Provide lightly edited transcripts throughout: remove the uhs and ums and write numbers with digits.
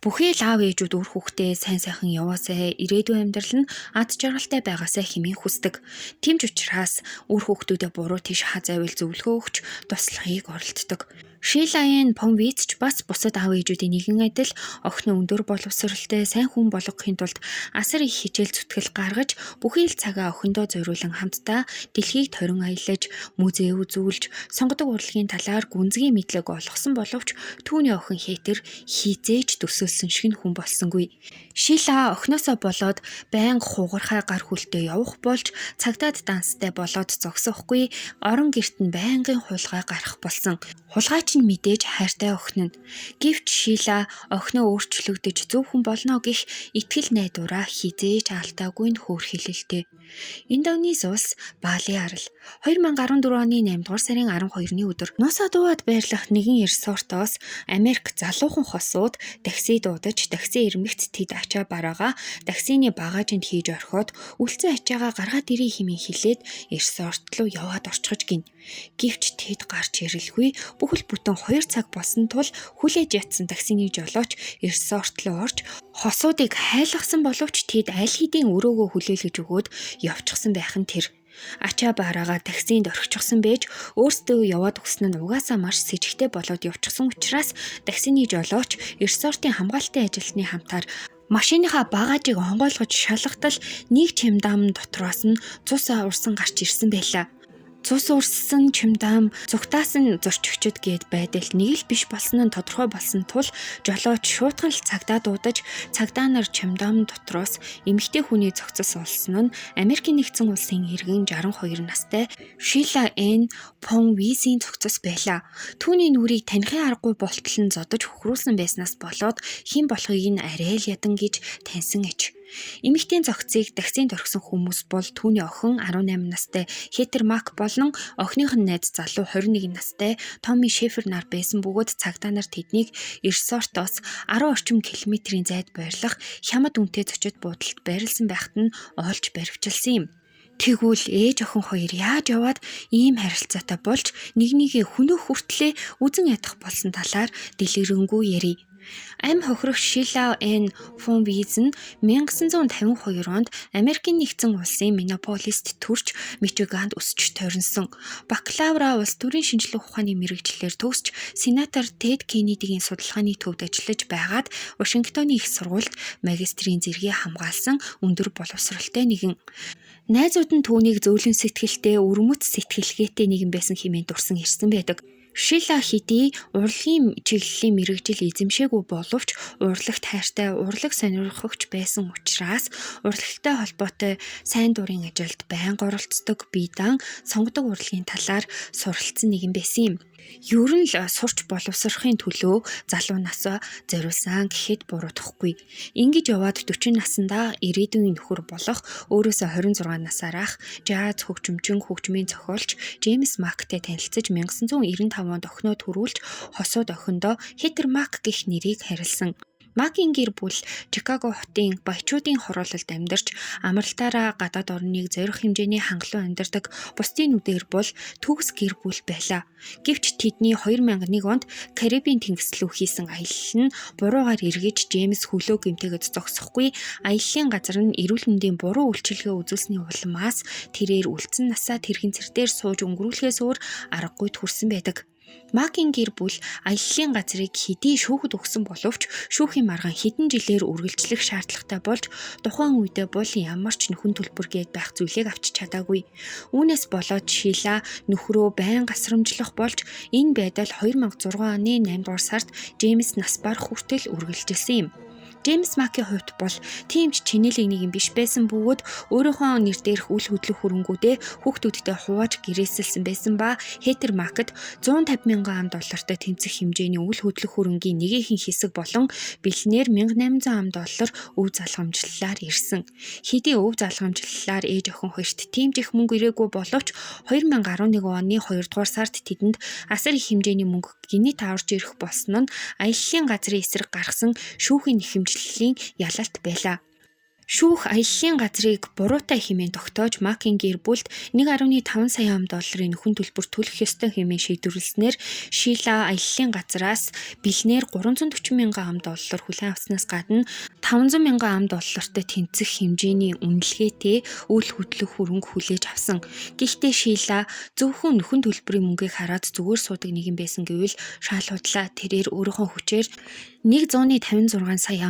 Бүхий л аав ээжүүд үр хүүхдээ сайн сайхан яваасай, ирээдүйн амьдрал нь ад жаргалтай байгаасай хэмээн хүсдэг. Тийм ч учраас үр хүүхдүүдэд буруу тийш хазайвал зөвлөгөө өгч туслахыг оролддог. Шилаen Помвиц ч бас бусад аав ээжүүдийн нэгэн адил охин өндөр боловсролтой сайн хүн болгохын тулд асар их хичээл зүтгэл гаргаж бүхий л цагаа охиндоо зориулан хамтдаа дэлхийг торин аялаж, музей үзүүлж, сонгодог урлагийн талаар гүнзгий мэдлэг олгосон боловч түүний охин Хетер хизээж төсөөлсөн шиг нь хүн болсонгүй. Шила охиноосоо болоод байнга хугархай гар хүлтэй явах болж цагдаад данстай болоод зогсохгүй орон герт нь байнгын хулгай гарах болсон. Хулгай нь мэдээж хайртай охин нь. Гэвч Шила охиноо өөрчлөгдөж зөв хүн болно гэх итгэл найдвараа хизээж алдаагүй нь хөөрхилэлтэй. Индонез улс Бали арал 2014 оны 8 дугаар сарын 12-ны өдөр Нуса Дувад байрлах нэгэн ресортоос Америк залуухан хосууд такси дуудаж такси ирмэгц тэд ачаа бараага таксины багажинд хийж орхиод үлцэн ачаагаа гаргаад ирээ хэмээн хэлээд ресорт руу яваад орчихж гин. Гэвч тэд гарч ирэлгүй бүхэл бүтэн 2 цаг болсон тул хүлээж ятсан таксины жолооч ресорт руу орж хосуудыг хайлгасан боловч тэд аль хэдийн өрөөгөө хүлээлгэж өгөөд явчихсан байх нь тэр. Ачаа бараага таксинд орхичихсан байж өөрсдөө яваад өгсөн нь угаасаа маш с ิจ гтэй болоод явчихсан учраас таксины жолооч ресортын хамгаалтын ажилтны хамтаар машиныхаа багажийг онгойлгож шалгатал нэг чемодан дотроос нь цус урсан гарч ирсэн байлаа. Цус урссан чемодан зүгтаас нь зорчигчд гээд байдал нэг л биш болсон нь тодорхой болсон тул жолооч шуутган л цагдаа дуудаж цагдаа нар чемодан дотроос эмэгтэй хүний цогцос олсон нь Америкийн нэгдсэн улсын иргэн 62 настай Шилаen Помвицийн цогцос байлаа. Түүний нүрийг танихын аргагүй болтол нь зодож хөхрүүлсэн байснаас болоод хэн болохыг нь арай л ядан гэж таньсан аж. Эмэгтэй цогцыг таксинд орхисон хүмүүс бол түүний охин 18 настай Хетер Мак болон охиных нь найз залуу 21 настай Томми Шефер нар байсан бөгөөд цагдаа нар тэднийг ресортоос 10 орчим километрийн зайд байрлах хямд үнэтэй зочид буудалд байрласан байхад нь олж баривчилсан юм. Тэгвэл ээж охин хоёр яаж яваад ийм харилцаатай болж нэгнийгээ хөнөөх хүртлээ үзен ядах болсон талаар дэлгэрэнгүй ярив. Ам хохирох Шилаen Помвиц нь 1952 онд Америкийн нэгдсэн улсын Миннеаполист төрж Мичиганд өсч тойрнсон. Бакалавра улс төрийн шинжилгээ ухааны мэргэжлээр төгсч сенатор Тед Кеннедигийн судалгааны төвд ажиллаж байгаад Вашингтоны их сургуульд магистрийн зэрэгээ хамгаалсан өндөр боловсролтой нэгэн. Найзууд нь түүнийг зөөлөн сэтгэлтэй, өрмөц сэтгэлгээтэй нэгэн байсан хэмээн дурсан ирсэн байдаг. Шила хэдий урлагийн чиглэлийн мэргэжил эзэмшээгүй боловч урлагт хайртай, урлаг сонирхогч байсан учраас урлагтай холбоотой сайн дурын ажилд байнга оролцдог биедан сонгодог урлагийн талаар суралцсан нэгэн байсан юм. Ер нь л сурч боловсрохын төлөө залуу насаа зориулсан гэхэд буруудахгүй. Ингэж яваад 40 наснда ирээдүйн нөхөр болох өөрөөсөө 26 насаарах жаз хөгжмийн зохиолч Джеймс Мактэй танилцаж 1995 онд охиноо төрүүлж хосууд охиндоо Хетер Мак гэх нэрийг харилсан. Макийн гэр бүл Чикаго хотын баячуудын хороололд амьдарч амралтаараа гадаад орныг зорих хэмжээний хангалуун амьдардаг бусдын нүдээр бол төгс гэр бүл байлаа. Гэвч тэдний 2001 онд Карибын тэнгис рүү хийсэн аялал нь буруугаар эргэж Джеймс хөлөө гэмтээгээд зогсохгүй аяллаа газар нь эрүүл мэндийн буруу үйлчилгээ үзүүлсний улмаас тэрээр үлдсэн насаа тэрхэн цэр дээр сууж өнгөрүүлэхээс өөр аргагүй төрсэн байдаг. Макийн гэр бүл аяллаа газрыг хэдий шүүхэд өгсөн боловч шүүхийн маргаан хэдэн жилээр үргэлжлэх шаардлагатай болж тухайн үедээ бол ямар ч нөхөн төлбөргээд байх зүйлийг авч чадаагүй. Үүнээс болоод Шила нөхрөө байнга асрамжлах болж энэ байдал 2006 оны 8 дугаар сард Джеймс нас барах хүртэл үргэлжилсэн юм. Джеймс Макийн хувьд бол тийм ч чинэлэг нэг юм биш байсан бөгөөд өөрийнхөө нэр дээрх үл хөдлөх хөрөнгүүдээ хүүхдүүдтэй хувааж гэрээсэлсэн байсан ба Хетер Макд $150,000 тэмцэх хэмжээний үл хөдлөх хөрөнгийн нэгэн хэсэг болон биллионер $1,800 өв залгамжлалаар ирсэн. Хэдий өв залгамжлалаар ээж охин хоёрт тийм ч их мөнгө ирээгүй боловч 2011 оны 2 дугаар сард тэдэнд асар их хэмжээний мөнгө гинэт аварж ирэх болсон нь аяллаа газрын эсрэг гаргасан шүүхийн нэхэмжлэлийн ялалт байлаа. Шүүх аяллаа газрыг буруутай хэмээн тогтоож Макийн гэр бүлд 1.5 сая $1 нөхөн төлбөр төлөх ёстой хэмээн шийдвэрлэснээр Шила аяллаа газраас бэлнээр $340,000 хүлээн авснаас гадна $500,000-тай тэнцэх хэмжээний үнэлгээтэй үйл хөдлөх хөрөнгө хүлээж авсан. Гэхдээ Шила зөвхөн нөхөн төлбөрийн мөнгийг хараад зүгээр суудаг нэгэн байсан гэвэл шаалуудлаа тэрээр өөрийнхөө хүчээр $156 сая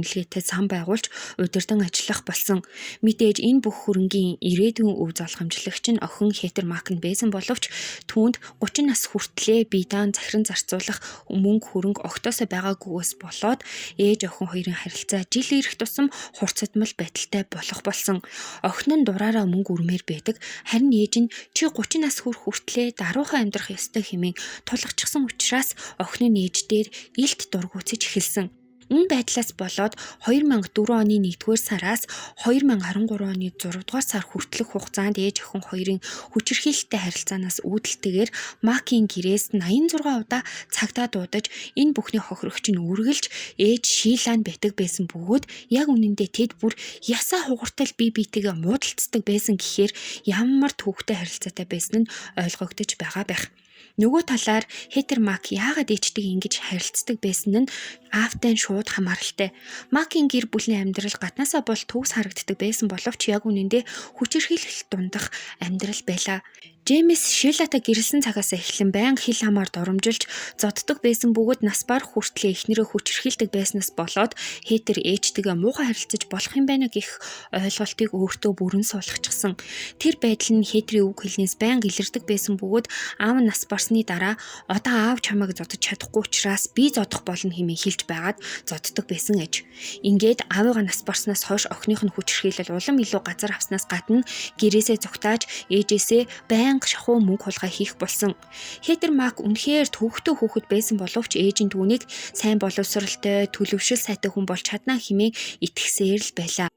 үнэлгээтэй зам байгуулж удирдан ажиллах болсон. Мэдээж энэ бүх хөрөнгийн ирээдүйн өв залгамжлагч нь охин Хетер Мак нь байсан боловч түүнд 30 нас хүртлээр бие даан захиран зарцуулах мөнгө хөрөнгө огтоосоо байгаагүйгээс болоод ээж охин хоёрын харилцаа жил ирэх тусам хурцдмал байдалтай болох болсон. Охин нь дураараа мөнгө өрмээр байдаг. Харин ээж нь чи 30 нас хүртлээр даруухан амьдрах ёстой хэмээн тулгачихсан учраас охин нь ээж дээр илт дургуутсаж эхэлсэн. Энэ байдлаас болоод 2004 оны 1-р сараас 2013 оны 6-р сар хүртэлх хугацаанд ээж охин хоёрын хүчирхийлэлтэй харилцаанаас үүдэлтэйгээр Макийн гэрээс 86 удаа цагдаа дуудаж энэ бүхний хохирогч нь үргэлж ээж Шиланд байтаг байсан бөгөөд яг үнэндээ тэд бүр ясаа хугартал бие биетэйгээ муудалцдаг байсан гэхээр ямар төвөгтэй харилцаатай байсан нь ойлгогдож байгаа байх. Нөгөө талаар Хетер Мак яагаад ээжтэйг ингэж харилцдаг байсан нь аавтай шууд хамааралтай. Макийн гэр бүлийн амьдрал гаднаасаа бол төгс харагддаг байсан боловч яг үнэндээ хүчирхийлэлт дундах амьдрал байлаа. Джеймс Шилатай гэрэлсэн цагаас эхлэн байнга хил хамаар доромжилж зоддог байсан бөгөөд нас барах хүртлээр эхнэрээ хүчирхийлдэг байснаас болоод Хетер ээжтэйгээ муухай харилцаж болох юм байна гэх ойлголтыг өөртөө бүрэн суулгачихсан. Тэр байдал нь Хетерийн үг хэлнээс байнга илэрдэг байсан бөгөөд аав нь нас барсны дараа одоо аав чамайг зодож чадахгүй учраас би зодох болно хэмээн хэлж байгаад зоддог байсан ээж. Ингээд аавыгаа нас барснаас хойш охиных нь хүчирхийлэл улам илүү газар авснаас гадна гэрээсээ зугтааж ээжээсээ байнга шахуу мөнгө хулгай хийх болсон. Хетер Мак үнэхээр төвөгтэй хүүхэд байсан боловч ээж нь түүнийг сайн боловсралтай, төлөвшил сайтай хүн болж чадна хэмээн итгэсээр л байлаа.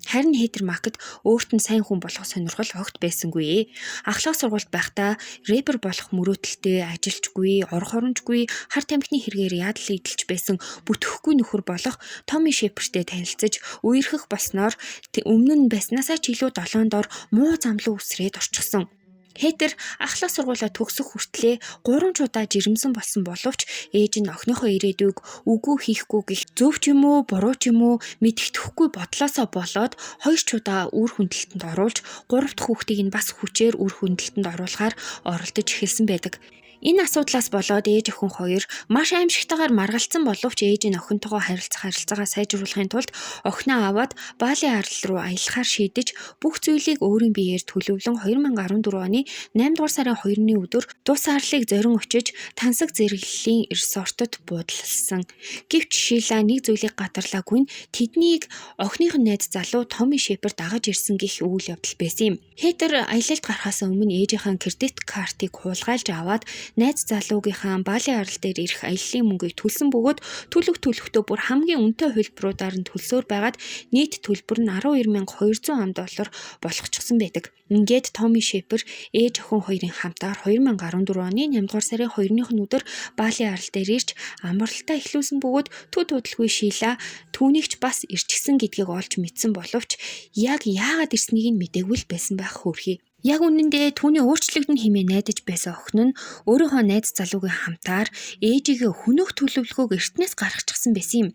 Харин Хетер Макд өөрт нь сайн хүн болох сонирхол огт байсангүй. Ахлах сургуульд байхдаа рэпер болох мөрөөдөлтэй, ажилчгүй, ор хоромжгүй, хар тамхины хэрэгээр ядал идэлж байсан бүтэхгүй нөхөр болох Томми Шепертэй танилцаж үерхэх болсноор өмнө нь байснаасаа ч илүү 7 дор муу замлуу үсрээд орчихсон. Хетер ахлах сургуулаа төгсөх хүртлээр 3 удаа жирэмсэн болсон боловч ээж нь охиныхоо ирээдүйг үгүй хийхгүй гэх зөв ч юм уу буруу ч юм уу мэддэхгүй бодлоосоо болоод 2 удаа үр хүндлэлтэнд оруулж 3 дахь хүүхдийг нь бас хүчээр үр хүндлэлтэнд оруулахаар оролдож эхэлсэн байдаг. Энэ асуудлаас болоод ээж охин хоёр маш аимшигтайгаар маргалцсан боловч ээж нь охинтойгоо харилцаагаа сайжруулахын тулд охиноо аваад Балийн арал руу аялахаар шийдэж бүх зүйлийг өөрийн биеэр төлөвлөн 2014 оны 8 дугаар сарын 2-ны өдөр Дус арлыг зорин очиж Тансаг зэрэглэлийн ресортод буудалсан. Гэвч Шила нэг зүйлийг гадарлаагүй нь тэднийг охиных нь найз залуу Томми Шепер дагаж ирсэн гэх үйл явдал байсан юм. Хетер аялалд гарахаас өмнө ээжийнхэн кредит картыг хулгайлж аваад найз залуугийнхаа Балийн арал дээр ирэх аяллаа мөнгийг төлсөн бөгөөд төлөхдөө бүр хамгийн өнтэй хувилбаруудаар нь төлсөөр байгаад нийт төлбөр нь $12,200 болгочихсон байдаг. Ингээд Томми Шепер ээж охин хоёрын хамтаар 2014 оны 8 дугаар сарын 2-ны өдөр Балийн арал дээр ирж амралтаа эхлүүлсэн бөгөөд төд удалгүй Шила түүнийг ч бас ирчихсэн гэдгийг олж мэдсэн боловч яг яагаад ирснийг нь мэдээгүй л байсан байх хөөрхий. Яг үнэндээ түүний өөрчлөгдөн хэмээн найдаж байсан охин нь өөрийнхөө найз залуугийн хамтаар ээжигээ хөнөөх төлөвлөгөөг эртнээс гаргачихсан байсан юм.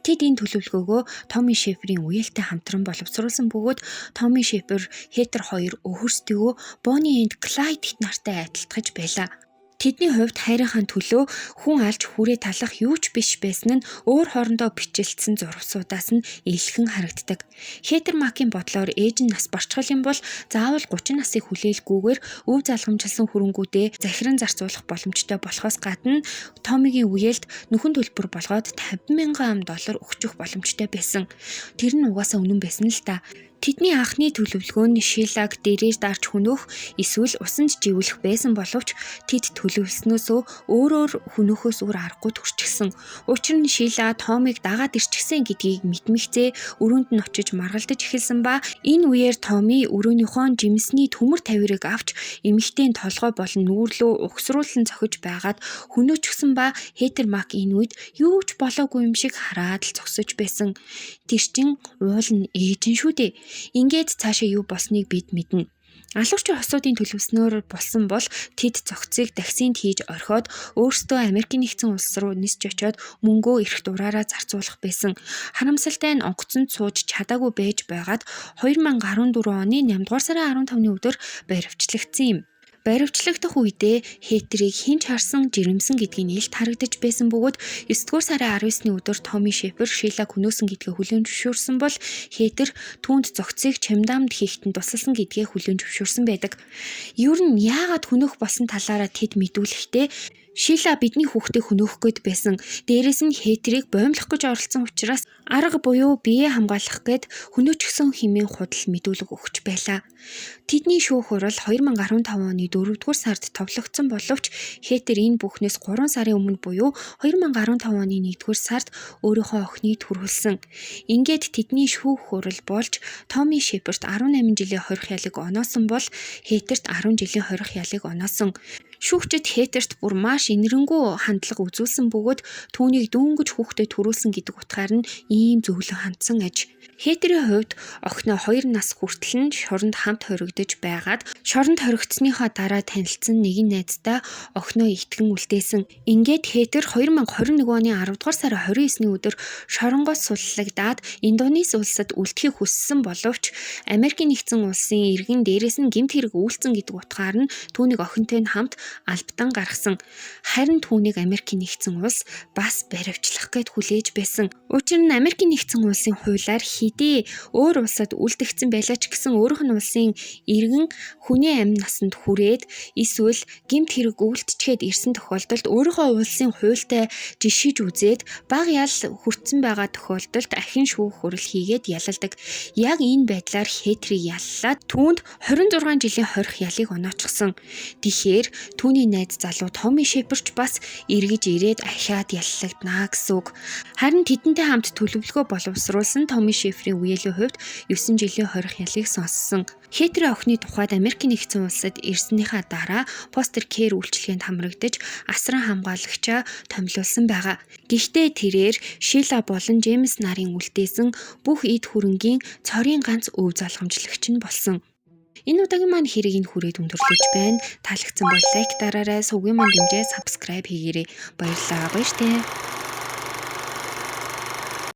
Тэд энэ төлөвлөгөөгөө Томми Шеперийн үеэлтэй хамтран боловсруулсан бөгөөд Томми Шепер Хетер хоёр өөрсдөө Бонни энд Клайд хит нартай адилтгаж байлаа. Тэдний хувьд хайрынхаа төлөө хүн алж хүрээ талах юу ч биш байсан нь өөр хоорондоо бичлэлсэн зурвсуудаас нь илхэн харагддаг. Хетер Макийн бодлоор ээж нь нас барчгал юм бол заавал 30 насыг хүлээлгүйгээр өв залгамжилсан хөрөнгүүдээ захиран зарцуулах боломжтой болохоос гадна Томмигийн үеэлд нөхөн төлбөр болгоод $50,000 өгчих боломжтой байсан. Тэр нь угаасаа үнэн байсан л та. Тэдний анхны төлөвлөгөө нь Шилаг дээрээр дарж хөнөөх эсвэл усанд живүүлэх байсан боловч тэд төлөвлөснөөсөө өөрөөр хөнөөхөөс өөр аргагүй төрчихсөн. Учир нь Шила Томыг дагаад ирчихсэн гэдгийг мэдмэгцээ өрөөнд нь очиж маргалдаж эхэлсэн ба энэ үеэр Томи өрөөнийхөө жимсний төмөр тавирыг авч эмэгтэйн толгой болон нүүрлөө угсруулан цохиж байгаад хөнөөчихсөн ба Хетер Мак энэ үед юу ч болоогүй юм шиг хараад л зогсож байсан. Тэр чин уул нь ээж нь шүү дээ. Ингээд цаашаа юу болсныг бид мэднэ. Алуурчин хосуудын төлөвснөөр болсон бол тэд цогцыг вакцинд хийж орхиод өөрсдөө Америкийн нэгдсэн улс руу нисч очиод мөнгөө эрх дураараа зарцуулах байсан. Харамсалтай нь онгоцонд сууж чадаагүй байж байгаад 2014 оны 8 дугаар сарын 15-ны өдөр баривчлагдсан юм. Баривчлагдах үедээ Хетерийг хинч харсан жирэмсэн гэдгийг илт харагдаж байсан бөгөөд 9 дугаар сарын 19-ны өдөр Томи Шефер Шилаг хөнөөсөн гэдгээ хүлээн зөвшөөрсөн бол Хетер түүнд зохицыг чамдаамд хийхтэн тусалсан гэдгээ хүлээн зөвшөөрсөн байдаг. Ер нь яагаад хөнөөх болсон талаараа тэд мэдүүлэхдээ Шила бидний хүүхдийг хөнөөх гээд байсан. Дээрээс нь Хетерийг боомлох гэж оролцсон учраас арга буюу биеэ хамгаалах гээд хөнөөчихсөн хэмээн худал мэдүүлэг өгч байлаа. Тэдний шүүх хурал 2015 оны 4-р сард товлогдсон боловч Хетер энэ бүхнээс 3 сарын өмнө буюу 2015 оны 1-р сард өөрийнхөө охиныг төрүүлсэн. Ингээд тэдний шүүх хурал болж Томи Шеферт 18 жилийн хорих ялыг оноосон бол Хетерт 10 жилийн хорих ялыг оноосон. Шүүгчид Хетерт бүр маш инэрэнгүү хандлага үзүүлсэн бөгөөд түүнийг дүүнгэж хүүхдэд төрүүлсэн гэдэг утгаар нь ийм зөвлөн хандсан аж. Хетерийн хувьд охиноо 2 нас хүртэл нь шоронд хамт хоригдож байгаад шоронд хоригдсныхоо дараа танилцсан нэгэн найзтай охиноо итгэн үлдээсэн. Ингээд Хетер 2021 оны 10 дугаар сарын 29-ний өдөр шоронгоос суллагдаад Индонез улсад үлдэхийг хүссэн боловч Америкийн нэгдсэн улсын иргэн дээрээс нь гэмт хэрэг үйлцэн гэдэг утгаар нь түүнийг охинтой нь хамт албатан гаргасан. Харин түүнийг Америкийн нэгдсэн улс бас баривчлах гээд хүлээж байсан. Учир нь Америкийн нэгдсэн улсын хуулиар хэдий өөр улсад үлдэгдсэн байлаа ч гэсэн өөрийнх нь улсын иргэн хүний амь насанд хүрээд эсвэл гэмт хэрэг үйлдчихэд ирсэн тохиолдолд өөрийнхөө улсын хуультай жишиж үзээд бага ял хүртсэн байгаа тохиолдолд ахин шүүх хурал хийгээд ялалдаг. Яг энэ байдлаар Хетерийг яллаад түүнд 26 жилийн хорих ялыг оноочихсон. Тэгэхээр түүний найз залуу Томи Шеферч бас эргэж ирээд ахиад яллагдана гэсэн үг. Харин тэдэнтэй хамт төлөвлөгөө боловсруулсан Томи Шеферийн үеэлийн хувьд 9 жилийн хорих ялыг сонссон. Хетерийн охины тухайд Америкийн нэгдсэн улсад ирснийхаа дараа фостер кэр үйлчилгээнд хамрагдаж асран хамгаалагчаа томилуулсан байгаа. Гэхдээ тэрээр Шила болон Джеймс нарын үлдээсэн бүх эд хөрөнгийн цорын ганц өв залгамжлагч нь болсон. Энэ удаагийн маань хэрийг хүрээд өндөрлөж байна. Таалагдсан бол лайк дараарай, сувгийн маань дэмжээ, subscribe хийгээрэй. Баярлалаа. Баяртай.